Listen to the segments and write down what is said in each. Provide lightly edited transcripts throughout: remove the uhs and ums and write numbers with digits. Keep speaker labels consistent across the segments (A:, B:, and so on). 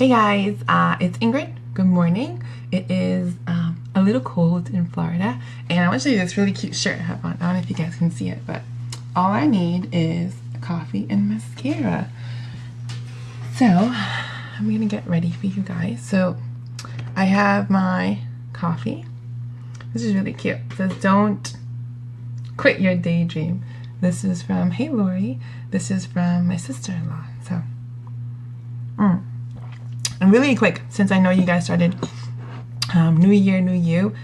A: Hey guys, it's Ingrid. Good morning. It is a little cold in Florida, and I want to show you this really cute shirt I have on. I don't know if you guys can see it, but all I need is coffee and mascara. So I'm gonna get ready for you guys. So I have my coffee. This is really cute. It says, "Don't quit your daydream." This is from Hey Lori. This is from my sister-in-law. So and really quick, since I know you guys started New Year, New You,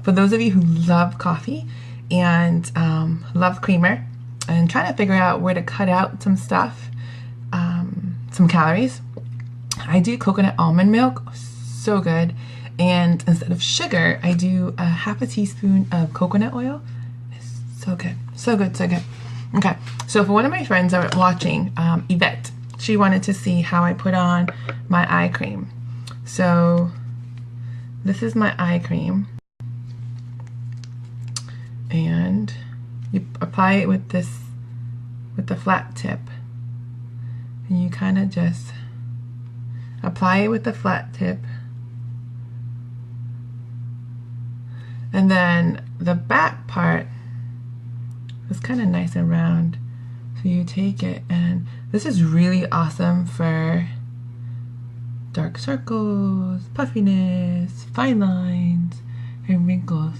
A: for those of you who love coffee and love creamer and trying to figure out where to cut out some stuff, some calories, I do coconut almond milk, so good. And instead of sugar, I do a half a teaspoon of coconut oil. It's so good, so good, so good. Okay, so for one of my friends that were watching, Yvette, she wanted to see how I put on my eye cream. So this is my eye cream, and you apply it with this, with the flat tip, and you kind of just apply it with the flat tip, and then the back part is kind of nice and round. So you take it, and this is really awesome for dark circles, puffiness, fine lines, and wrinkles.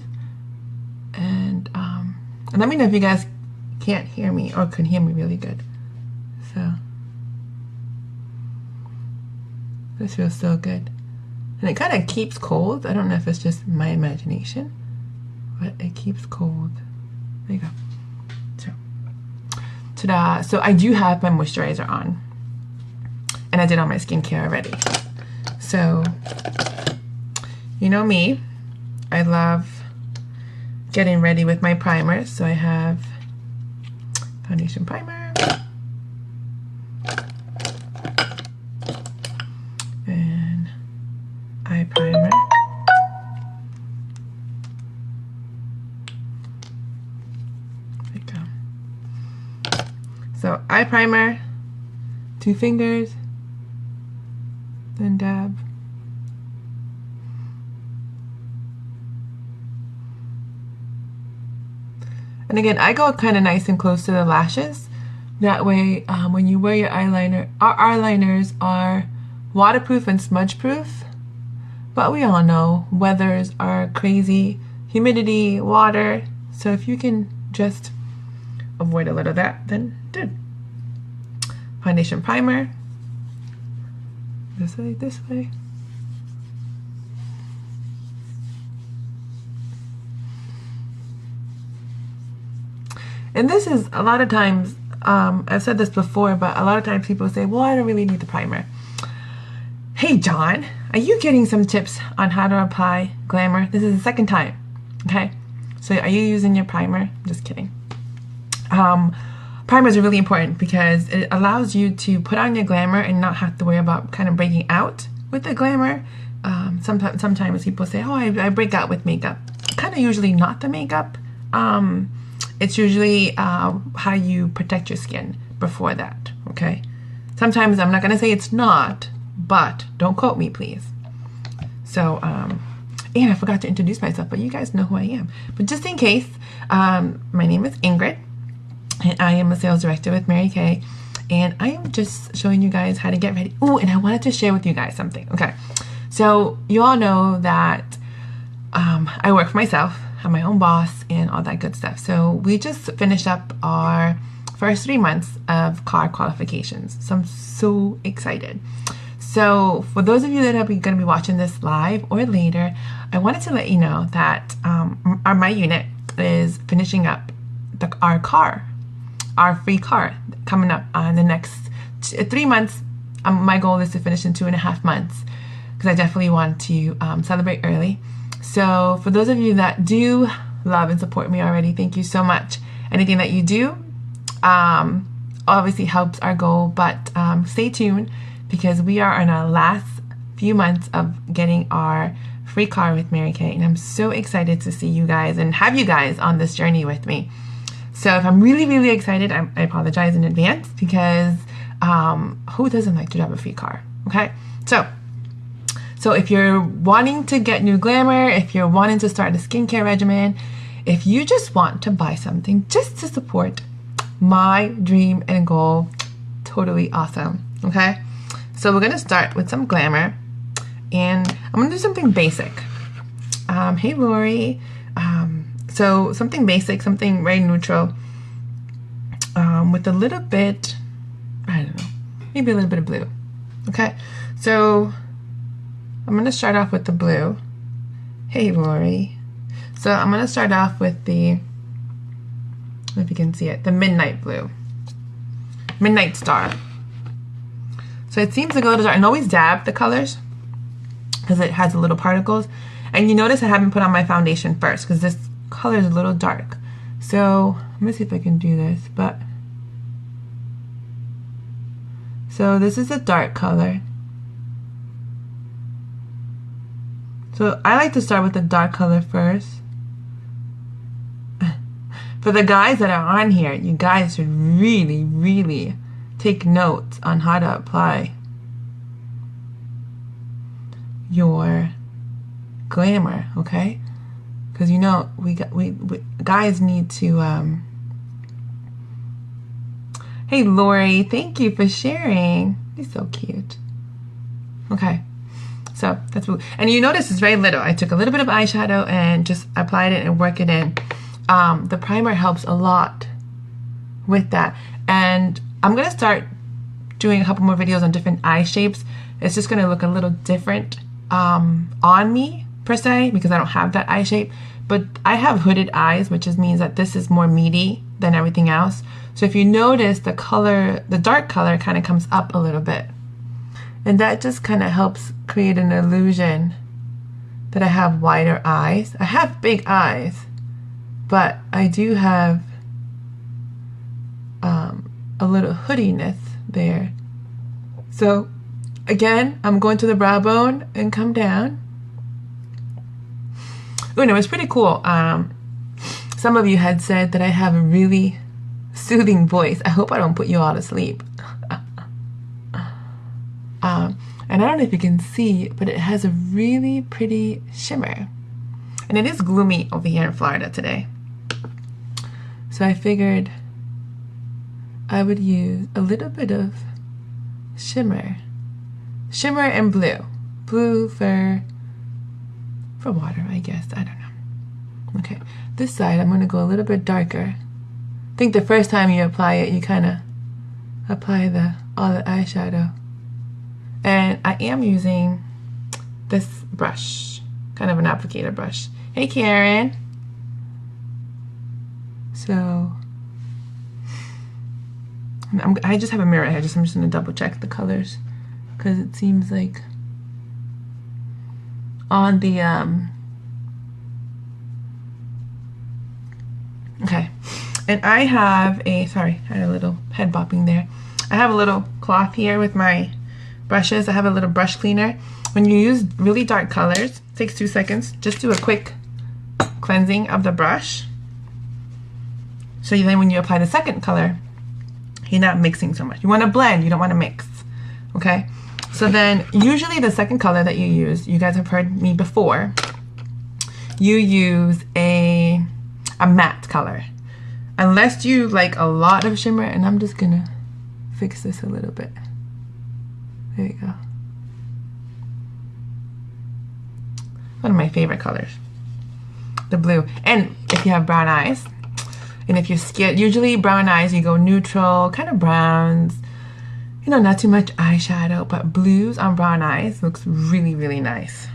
A: And let me know if you guys can't hear me or can hear me really good. So this feels so good, and it kind of keeps cold. I don't know if it's just my imagination, but it keeps cold. There you go. So I do have my moisturizer on, and I did all my skincare already. So you know me, I love getting ready with my primers. So I have foundation primer and eye primer. So eye primer, 2 fingers, then dab. And again, I go kind of nice and close to the lashes. That way, when you wear your eyeliner, our eyeliners are waterproof and smudge proof. But we all know weathers are crazy, humidity, water. So if you can just avoid a little of that, then do. Foundation primer, this way, this way. And this is a lot of times, I've said this before, but a lot of times people say, well, I don't really need the primer. Hey John, are you getting some tips on how to apply Glamour? This is the second time, okay? So are you using your primer? Just kidding. Primers are really important because it allows you to put on your Glamour and not have to worry about kind of breaking out with the Glamour. Sometimes people say, oh, I break out with makeup. Kind of usually not the makeup. It's usually how you protect your skin before that, okay? Sometimes I'm not going to say it's not, but don't quote me, please. So, and I forgot to introduce myself, but you guys know who I am. But just in case, my name is Ingrid. And I am a sales director with Mary Kay, and I am just showing you guys how to get ready. Oh, and I wanted to share with you guys something. Okay, so you all know that I work for myself, I'm my own boss, and all that good stuff. So we just finished up our first 3 months of car qualifications. So I'm so excited. So for those of you that are going to be watching this live or later, I wanted to let you know that my unit is finishing up our free car coming up in the next 3 months. My goal is to finish in 2.5 months because I definitely want to celebrate early. So for those of you that do love and support me already, thank you so much. Anything that you do obviously helps our goal, but stay tuned because we are in our last few months of getting our free car with Mary Kay, and I'm so excited to see you guys and have you guys on this journey with me. So if I'm really, really excited, I apologize in advance because who doesn't like to drive a free car? Okay, so So if you're wanting to get new glamour, if you're wanting to start a skincare regimen, if you just want to buy something just to support my dream and goal, totally awesome. Okay, so we're gonna start with some glamour, and I'm gonna do something basic. Hey Lori, so something basic, something very neutral, with a little bit, I don't know, maybe a little bit of blue. Okay, so I'm gonna start off with the blue. Hey Lori. So I'm gonna start off with the, I don't know if you can see it, the Midnight Blue. Midnight Star. So it seems to go to dark, and always dab the colors because it has the little particles. And you notice I haven't put on my foundation first because this color is a little dark. So let me see if I can do this, but so this is a dark color. So I like to start with the dark color first. For the guys that are on here, you guys should really, really take notes on how to apply your glamour, okay? Because you know we guys need to. Hey Lori, thank you for sharing. You're so cute. Okay, so that's blue, and you notice it's very little. I took a little bit of eyeshadow and just applied it and work it in. The primer helps a lot with that, and I'm gonna start doing a couple more videos on different eye shapes. It's just gonna look a little different on me per se because I don't have that eye shape, but I have hooded eyes, which means that this is more meaty than everything else. So if you notice, the color, the dark color kind of comes up a little bit, and that just kind of helps create an illusion that I have wider eyes. I have big eyes, but I do have a little hoodiness there. So again, I'm going to the brow bone and come down. Oh no, it's pretty cool. Some of you had said that I have a really soothing voice. I hope I don't put you all to sleep. And I don't know if you can see, but it has a really pretty shimmer. And it is gloomy over here in Florida today. So I figured I would use a little bit of shimmer. Shimmer and blue. Blue for water, I guess. I don't know. Okay, this side I'm going to go a little bit darker. I think the first time you apply it, you kind of apply all the eyeshadow. And I am using this brush, kind of an applicator brush. Hey Karen. So I just have a mirror here. I'm just going to double check the colors because it seems like on the okay, and I have a, sorry, I had a little head bopping there. I have a little cloth here with my brushes. I have a little brush cleaner. When you use really dark colors, it takes 2 seconds. Just do a quick cleansing of the brush. So then when you apply the second color, you're not mixing so much. You want to blend, you don't want to mix. Okay? So then usually the second color that you use, you guys have heard me before, you use a matte color. Unless you like a lot of shimmer, and I'm just gonna fix this a little bit. There you go. One of my favorite colors, the blue. And if you have brown eyes, and if you're scared, usually brown eyes, you go neutral, kind of browns, you know, not too much eyeshadow, but blues on brown eyes looks really, really nice.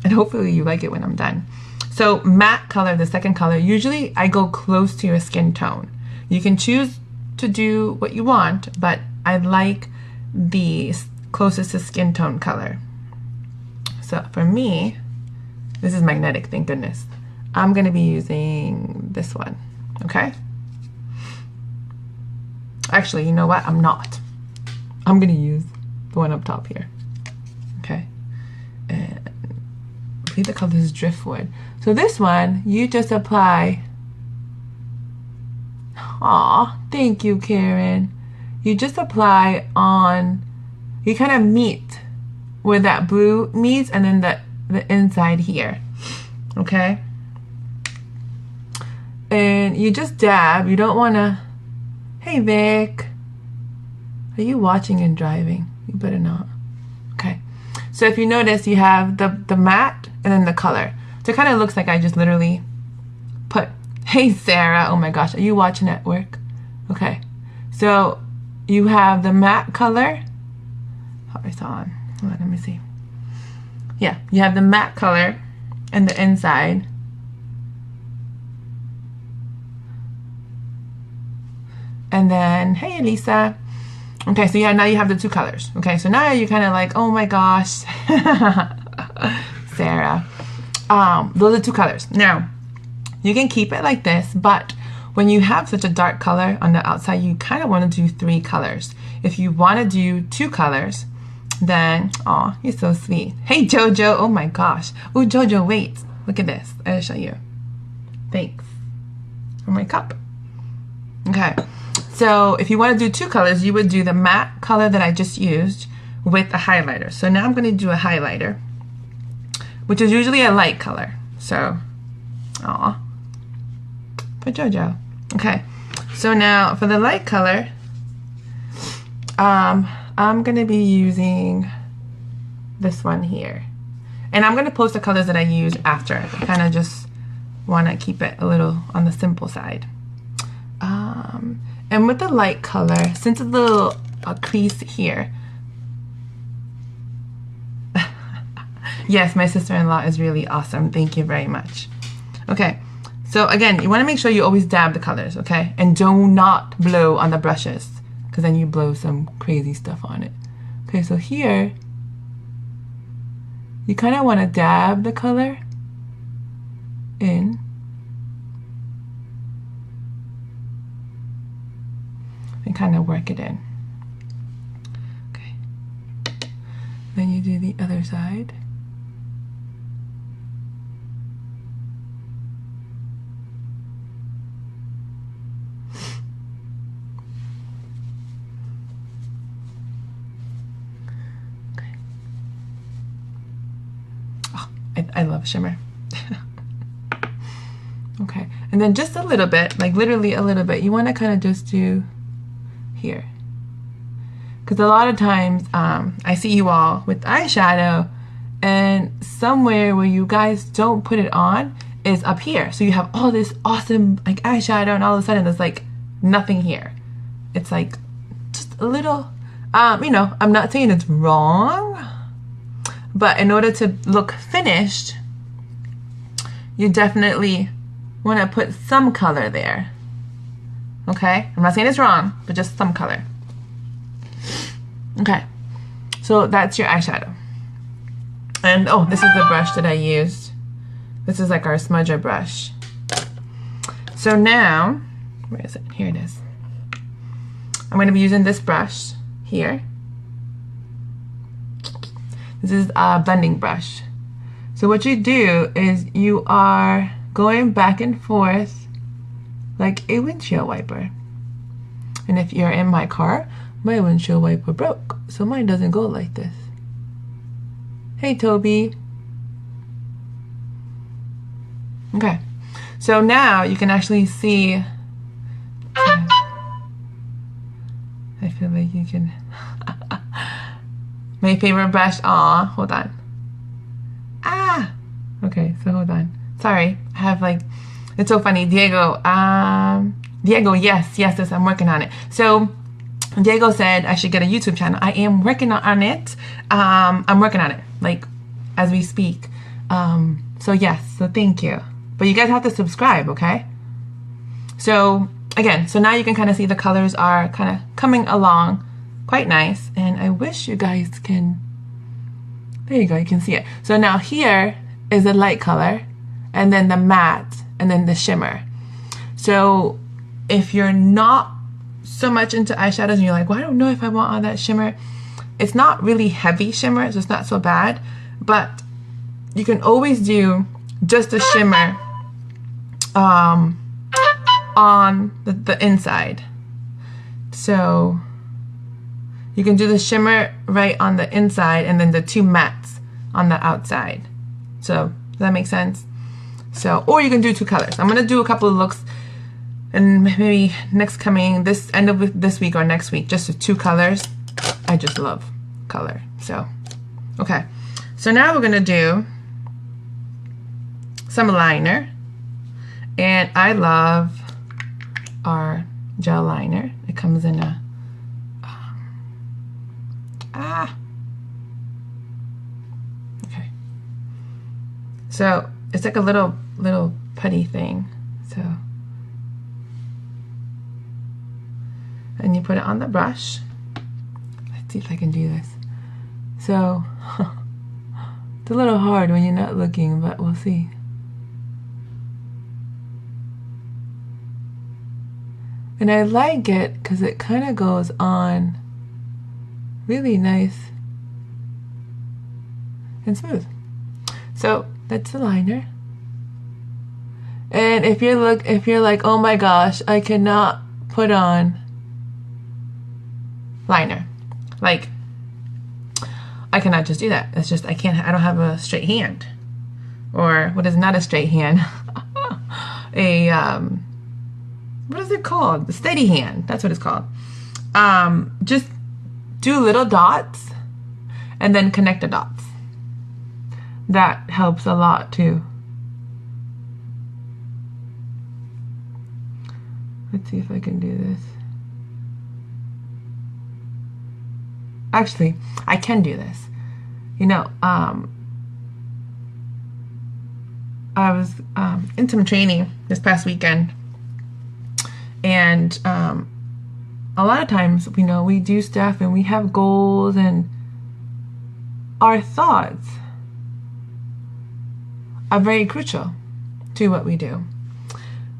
A: And hopefully you like it when I'm done. So matte color, the second color, usually I go close to your skin tone. You can choose to do what you want, but I like the closest to skin tone color. So for me, this is magnetic, thank goodness. I'm gonna be using this one, okay? Actually, you know what? I'm not. I'm gonna use the one up top here, okay? And I believe the color is Driftwood. So this one, you just apply. Aw, thank you, Karen. You just apply on, you kind of meet where that blue meets, and then the inside here. Okay? And you just dab. You don't want to... Hey, Vic. Are you watching and driving? You better not. Okay. So if you notice, you have the matte and then the color. So it kind of looks like I just literally put... Hey, Sarah. Oh, my gosh. Are you watching at work? Okay. So you have the matte color. Oh, it's on. Hold on, let me see. Yeah, you have the matte color and the inside. And then, hey, Elisa. Okay, so yeah, now you have the two colors. Okay, so now you're kind of like, oh my gosh, Sarah. Those are two colors. Now, you can keep it like this, but when you have such a dark color on the outside, you kind of want to do 3 colors. If you want to do 2 colors, then, oh, you're so sweet. Hey, Jojo. Oh my gosh. Oh, Jojo, wait. Look at this. I'll show you. Thanks for my cup. Okay. So if you want to do 2 colors, you would do the matte color that I just used with a highlighter. So now I'm going to do a highlighter, which is usually a light color. So, aw, for Jojo. Okay. So now for the light color, I'm going to be using this one here. And I'm going to post the colors that I use after. I kind of just want to keep it a little on the simple side. And with the light color, since it's a little crease here. Yes, my sister-in-law is really awesome. Thank you very much. Okay, so again, you want to make sure you always dab the colors, okay? And do not blow on the brushes, because then you blow some crazy stuff on it. Okay, so here, you kind of want to dab the color in. And kind of work it in. Okay. Then you do the other side. Okay. Oh, I love shimmer. Okay. And then just a little bit, like literally a little bit, you want to kind of just do here, because a lot of times I see you all with eyeshadow, and somewhere where you guys don't put it on is up here. So you have all this awesome like eyeshadow, and all of a sudden there's like nothing here. It's like just a little, you know, I'm not saying it's wrong, but in order to look finished, you definitely want to put some color there. Okay, I'm not saying it's wrong, but just some color. Okay, so that's your eyeshadow. And oh, this is the brush that I used. This is like our smudger brush. So now, where is it? Here it is. I'm going to be using this brush here. This is a blending brush. So what you do is you are going back and forth like a windshield wiper. And if you're in my car, my windshield wiper broke, so mine doesn't go like this. Hey, Toby. Okay, so now you can actually see. I feel like you can. My favorite brush. Aw, hold on. Ah. Okay, so hold on. Sorry, I have like. It's so funny, Diego. Diego, yes, I'm working on it. So Diego said I should get a YouTube channel. I am working on it. I'm working on it, like as we speak. So yes, so thank you. But you guys have to subscribe, okay? So again, so now you can kind of see the colors are kind of coming along quite nice. And I wish you guys can. There you go, you can see it. So now here is the light color, and then the matte, and then the shimmer. So if you're not so much into eyeshadows and you're like, well, I don't know if I want all that shimmer, it's not really heavy shimmer, so it's not so bad, but you can always do just a shimmer on the inside. So You can do the shimmer right on the inside and then the 2 mattes on the outside. So does that make sense? So, or you can do 2 colors. I'm gonna do a couple of looks and maybe this end of this week or next week, just with 2 colors. I just love color. So, okay. So now we're gonna do some liner, and I love our gel liner. It comes in a okay. So it's like a little putty thing. So, and you put it on the brush. Let's see if I can do this. So it's a little hard when you're not looking, but we'll see. And I like it because it kind of goes on really nice and smooth. So that's the liner. And if you're like, oh my gosh, I cannot put on liner, like I cannot just do that. It's just I don't have a straight hand, or what is not a straight hand, what is it called? The steady hand. That's what it's called. Just do little dots and then connect the dots. That helps a lot too. Let's see if I can do this. Actually, I can do this. You know, I was in some training this past weekend, and a lot of times, you know, we do stuff and we have goals, and our thoughts are very crucial to what we do.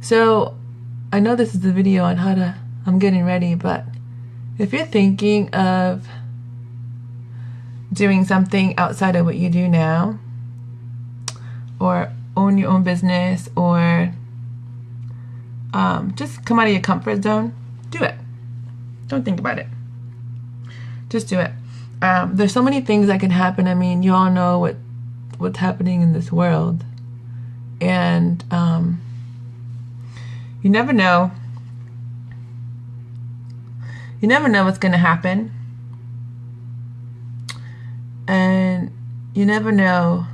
A: So I know this is a video on how to, I'm getting ready, but if you're thinking of doing something outside of what you do now, or own your own business, or just come out of your comfort zone, do it. Don't think about it. Just do it. There's so many things that can happen. I mean, you all know what's happening in this world, and you never know. You never know what's going to happen, and you never know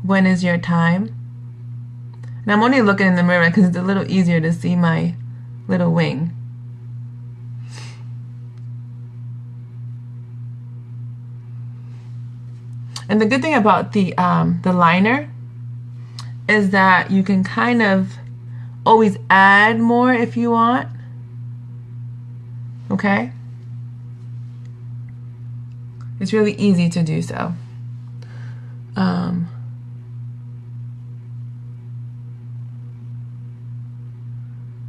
A: when is your time. And I'm only looking in the mirror because it's a little easier to see my little wing. And the good thing about the liner is that you can kind of always add more if you want. Okay? It's really easy to do so.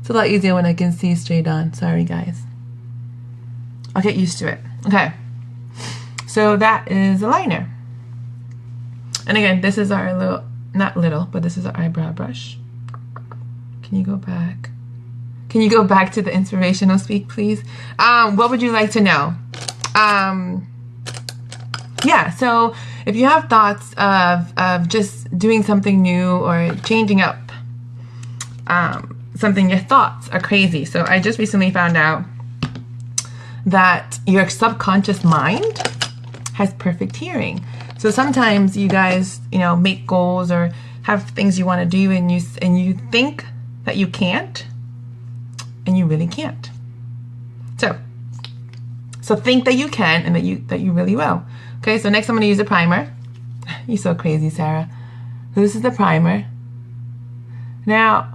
A: It's a lot easier when I can see straight on. Sorry, guys. I'll get used to it. Okay. So that is a liner. And again, this is our little, not little, but this is our eyebrow brush. Can you go back? Can you go back to the inspirational speak, please? What would you like to know? Yeah, so if you have thoughts of just doing something new or changing up something, your thoughts are crazy. So I just recently found out that your subconscious mind has perfect hearing. So sometimes you guys, you know, make goals or have things you want to do, and you think that you can't, and you really can't. So think that you can, and that you really will. Okay, so next I'm going to use a primer. You're so crazy, Sarah. So this is the primer. Now,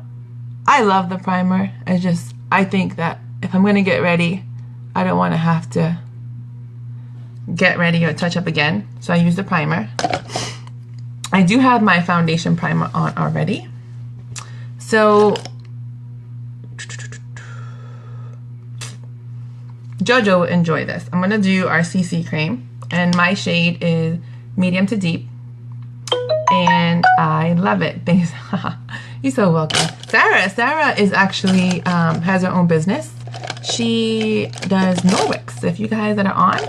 A: I love the primer. I think that if I'm going to get ready, I don't want to have to get ready or touch up again. So I use the primer. I do have my foundation primer on already. So Jojo will enjoy this. I'm going to do our CC cream. And my shade is medium to deep. And I love it. Thanks. You're so welcome. Sarah is actually, has her own business. She does Norwex. If you guys that are on,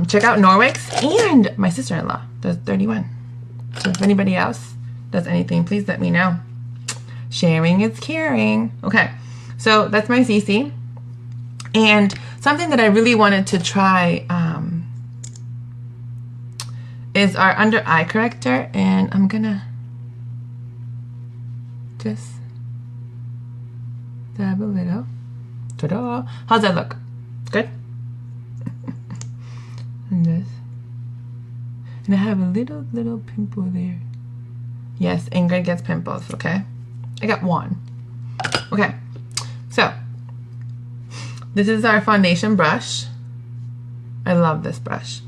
A: check out Norwex. And my sister-in-law does 31. So if anybody else does anything, please let me know. Sharing is caring. Okay, so that's my CC. And something that I really wanted to try is our under eye corrector. And I'm gonna just dab a little. Ta-da! How's that look? Good? And this. And I have a little pimple there. Yes, Ingrid gets pimples, okay? I got one. Okay, so this is our foundation brush. I love this brush.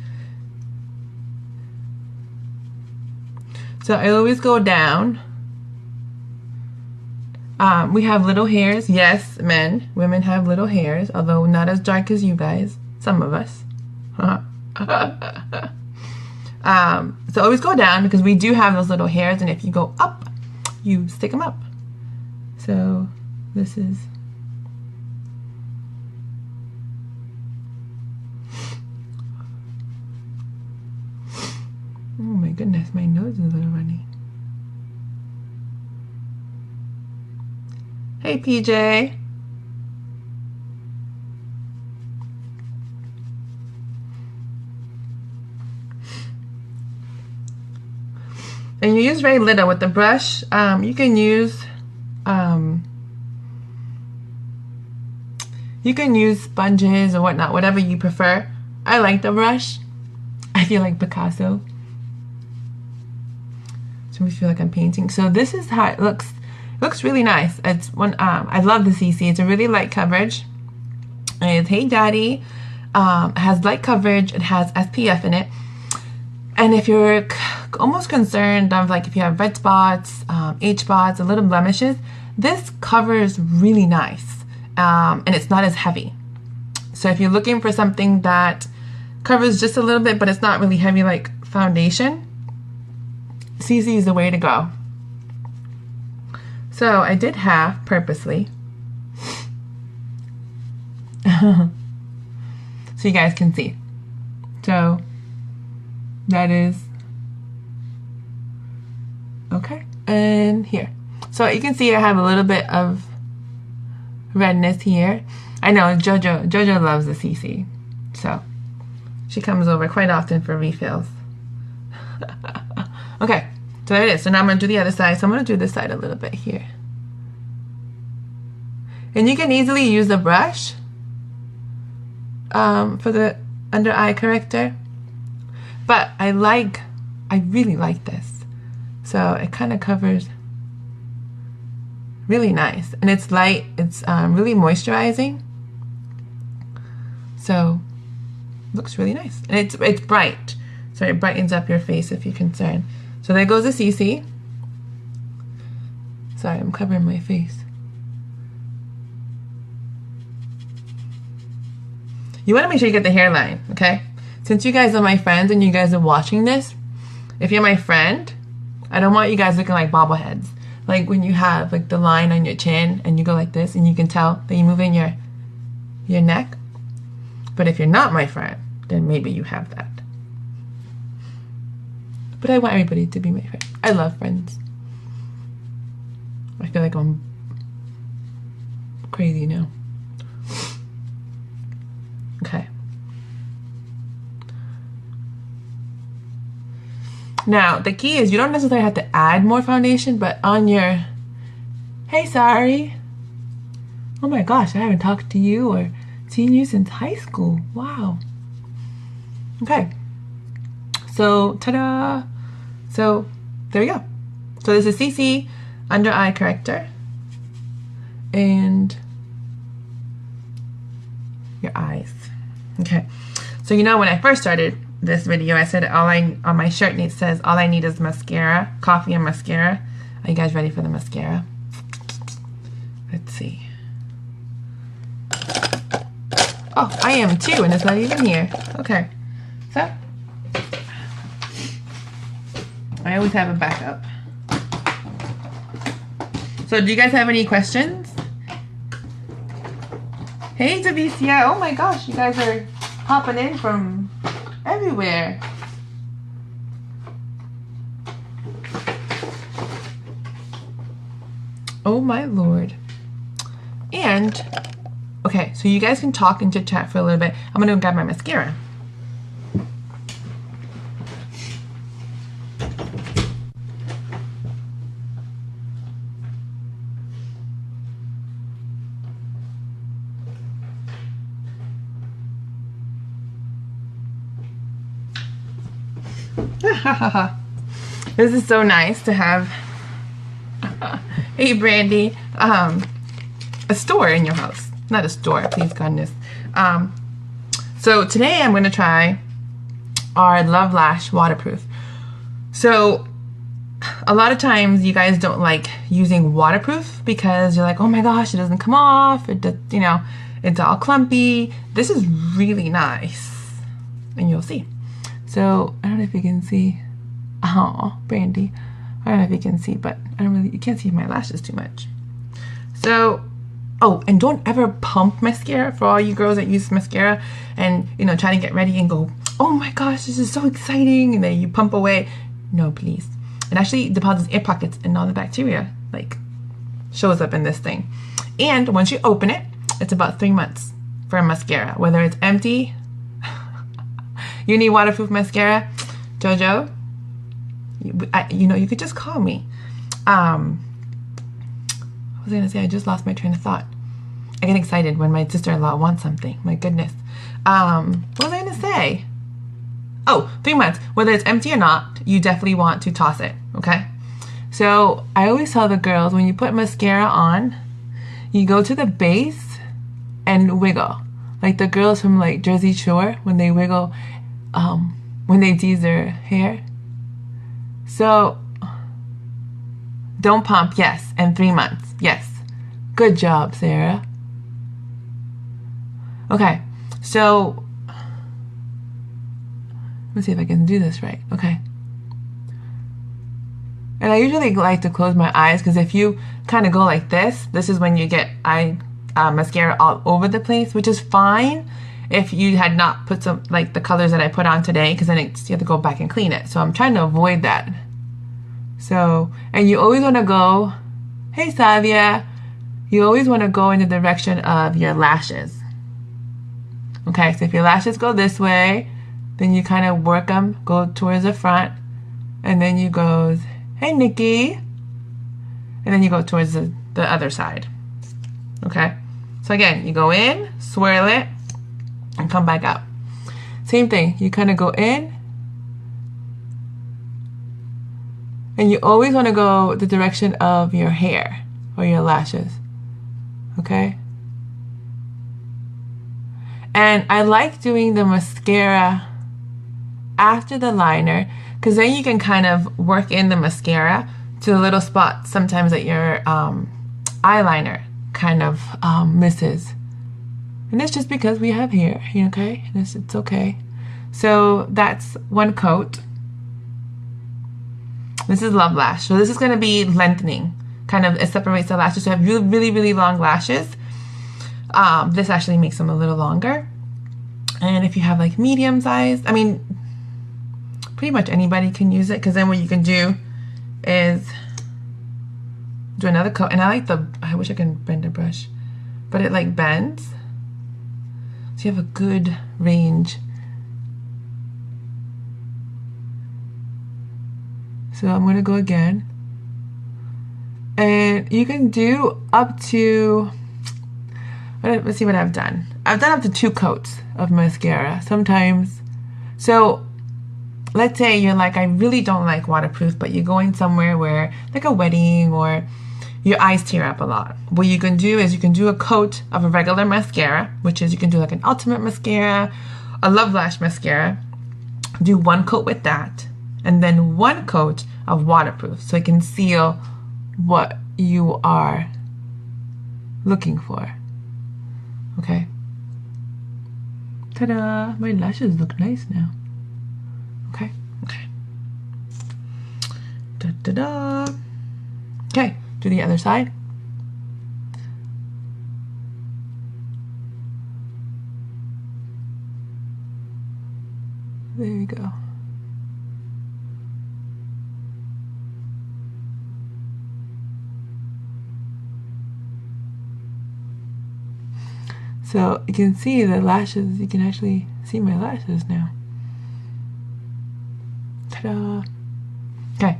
A: So I always go down. We have little hairs. Yes, men. Women have little hairs, although not as dark as you guys. Some of us. So always go down because we do have those little hairs, and if you go up, you stick them up. So this is oh my goodness, my nose is a little runny. Hey PJ. And you use very little with the brush. You can use sponges or whatnot, whatever you prefer. I like the brush. I feel like Picasso. So I feel like I'm painting. So this is how it looks. It looks really nice. It's one. I love the CC. It's a really light coverage. It's Hey Daddy. It has light coverage. It has SPF in it. And if you're almost concerned of like if you have red spots, age spots, a little blemishes, this covers really nice, and it's not as heavy. So if you're looking for something that covers just a little bit, but it's not really heavy like foundation, CC is the way to go. So I did half purposely, so you guys can see. So that is okay. And here, so you can see I have a little bit of redness here. I know Jojo loves the CC, so she comes over quite often for refills. Okay, so there it is. So now I'm going to do the other side. So I'm going to do this side a little bit here. And you can easily use the brush for the under eye corrector. But I really like this. So it kind of covers really nice. And it's light. It's really moisturizing. So it looks really nice. And it's bright. So it brightens up your face if you're concerned. So there goes the CC. Sorry, I'm covering my face. You want to make sure you get the hairline, okay? Since you guys are my friends and you guys are watching this, if you're my friend, I don't want you guys looking like bobbleheads. Like when you have like the line on your chin and you go like this and you can tell that you move in your neck. But if you're not my friend, then maybe you have that. But I want everybody to be my friend. I love friends. I feel like I'm crazy now. Okay. Now, the key is you don't necessarily have to add more foundation, but on your... Hey, sorry. Oh my gosh, I haven't talked to you or seen you since high school. Wow. Okay. So, ta-da! So, there we go. So this is CC under eye corrector. And your eyes. Okay. So, you know, when I first started this video, I said on my shirt says all I need is mascara, coffee and mascara. Are you guys ready for the mascara? Let's see. Oh, I am too, and it's not even here. Okay. So, I always have a backup. So, do you guys have any questions? Hey, Tavicia. Oh my gosh, you guys are popping in from everywhere. Oh my Lord. And, okay, so you guys can talk and chit chat for a little bit. I'm gonna grab my mascara. This is so nice to have, hey Brandy, a store in your house. Not a store, please goodness. So today I'm going to try our Love Lash waterproof. So a lot of times you guys don't like using waterproof because you're like, oh my gosh, it doesn't come off. It does, you know, it's all clumpy. This is really nice, and you'll see. So I don't know if you can see. Oh, Brandy. I don't know if you can see, but you can't see my lashes too much. So, oh, and don't ever pump mascara for all you girls that use mascara and, you know, try to get ready and go, oh my gosh, this is so exciting. And then you pump away. No, please. It actually deposits air pockets and all the bacteria, like, shows up in this thing. And once you open it, it's about 3 months for a mascara. Whether it's empty, you need waterproof mascara, Jojo, you know, you could just call me. I was gonna say, I just lost my train of thought. I get excited when my sister-in-law wants something. My goodness. What was I gonna say? Oh, 3 months. Whether it's empty or not, you definitely want to toss it, okay? So I always tell the girls, when you put mascara on, you go to the base and wiggle. Like the girls from like Jersey Shore, when they wiggle, when they tease their hair. So don't pump, yes, and 3 months, yes. Good job, Sarah. Okay, so let me see if I can do this right. Okay. And I usually like to close my eyes because if you kind of go like this is when you get mascara all over the place, which is fine if you had not put some, like the colors that I put on today, because then you have to go back and clean it. So I'm trying to avoid that. So, and you always want to go, hey Savia, you always want to go in the direction of your lashes. Okay, so if your lashes go this way, then you kind of work them, go towards the front, and then you go, hey Nikki, and then you go towards the other side. Okay, so again, you go in, swirl it, and come back out. Same thing, you kind of go in, and you always want to go the direction of your hair or your lashes. Okay? And I like doing the mascara after the liner, because then you can kind of work in the mascara to the little spots sometimes that your eyeliner kind of misses. And it's just because we have hair, okay? It's okay. So that's one coat. This is Love Lash. So this is going to be lengthening. Kind of, it separates the lashes. So you have really, really, really long lashes. This actually makes them a little longer. And if you have like medium size, I mean, pretty much anybody can use it, because then what you can do is do another coat. And I wish I can bend a brush, but it like bends. So you have a good range. So I'm going to go again. And you can do up to, let's see what I've done. I've done up to 2 coats of mascara sometimes. So let's say you're like, I really don't like waterproof, but you're going somewhere where, like a wedding, or your eyes tear up a lot. What you can do is you can do a coat of a regular mascara, which is you can do like an Ultimate mascara, a Love Lash mascara. Do 1 coat with that, and then 1 coat of waterproof, so it can seal what you are looking for. Okay. Ta-da! My lashes look nice now. Okay. Okay. Da-da-da. Okay, do the other side. There you go. So you can see the lashes. You can actually see my lashes now. Ta-da! Okay.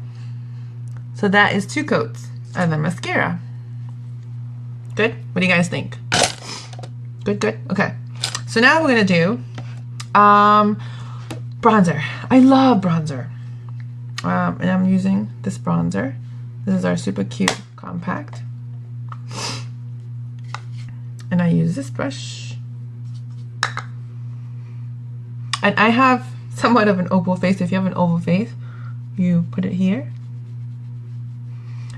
A: So that is 2 coats of the mascara. Good? What do you guys think? Good, good? Okay. So now we're going to do bronzer. I love bronzer. And I'm using this bronzer. This is our Super Cute Compact. And I use this brush. And I have somewhat of an oval face. If you have an oval face, you put it here.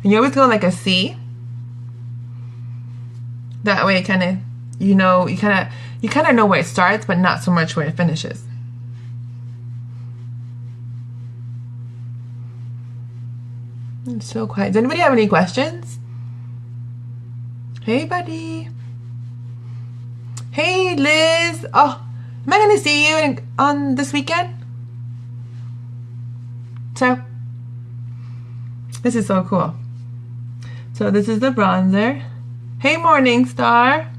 A: And you always go like a C. That way, kind of, you kind of know where it starts, but not so much where it finishes. It's so quiet. Does anybody have any questions? Hey, buddy. Hey, Liz. Oh, am I gonna see you on this weekend? So, this is so cool. So this is the bronzer. Hey, Morning Star.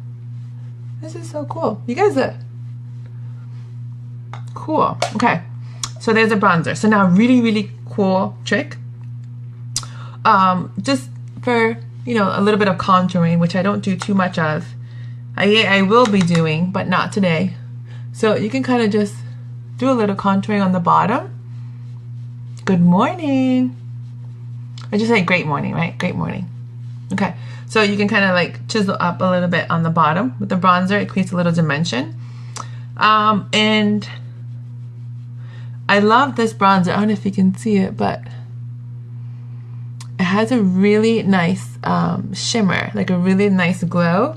A: This is so cool. You guys are cool. Okay, so there's a bronzer. So now, really, really cool trick. Just for, a little bit of contouring, which I don't do too much of. I will be doing, but not today. So you can kind of just do a little contouring on the bottom. Good morning. I just say great morning, right? Great morning. Okay, so you can kind of like chisel up a little bit on the bottom with the bronzer. It creates a little dimension. And I love this bronzer. I don't know if you can see it, but it has a really nice shimmer, like a really nice glow.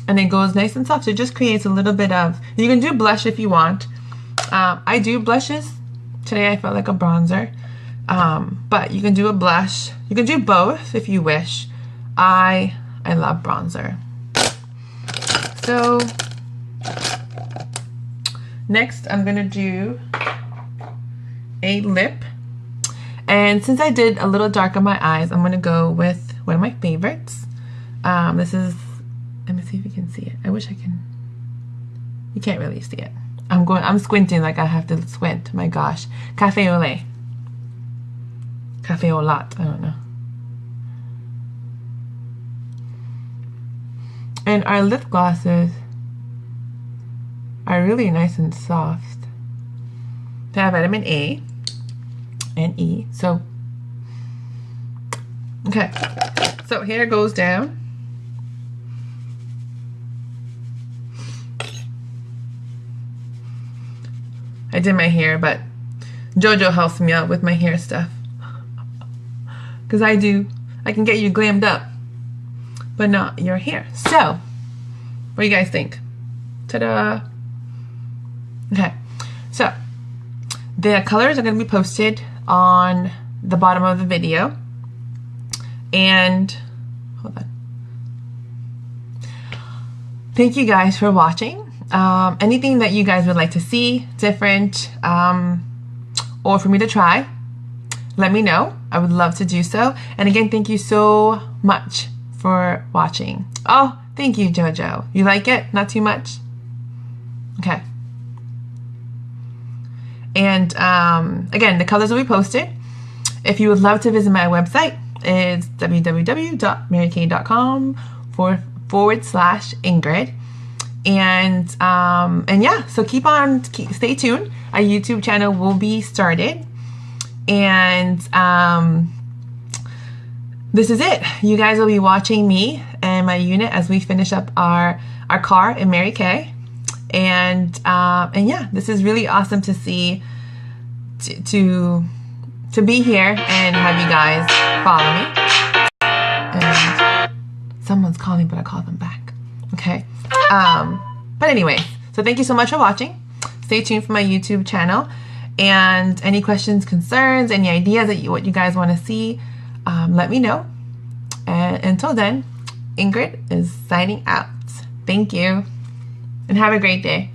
A: And it goes nice and soft. So it just creates a little bit of, you can do blush if you want. I do blushes. Today I felt like a bronzer. But you can do a blush. You can do both if you wish. I love bronzer. So next I'm gonna do a lip. And since I did a little dark on my eyes, I'm gonna go with one of my favorites. This is, let me see if you can see it. I wish I can. You can't really see it. I'm squinting like I have to squint. My gosh. Cafe au lait. Cafe au latte. I don't know. And our lip glosses are really nice and soft. They have vitamin A and E. So, okay. So here it goes down. I did my hair, but Jojo helps me out with my hair stuff. Because I can get you glammed up, but not your hair. So, what do you guys think? Ta-da! Okay, so the colors are going to be posted on the bottom of the video. And, hold on. Thank you guys for watching. Anything that you guys would like to see different or for me to try, let me know. I would love to do so. And again, thank you so much for watching. Oh, thank you, Jojo. You like it? Not too much? Okay. And again, the colors will be posted. If you would love to visit my website, it's www.marykay.com/Ingrid. And yeah, so stay tuned. Our YouTube channel will be started. And this is it. You guys will be watching me and my unit as we finish up our car in Mary Kay. And yeah, this is really awesome to see, to be here and have you guys follow me. And someone's calling, but I call them back. Okay. But anyway, so thank you so much for watching. Stay tuned for my YouTube channel. And any questions, concerns, any ideas that what you guys want to see, let me know. And until then, Ingrid is signing out. Thank you, and have a great day.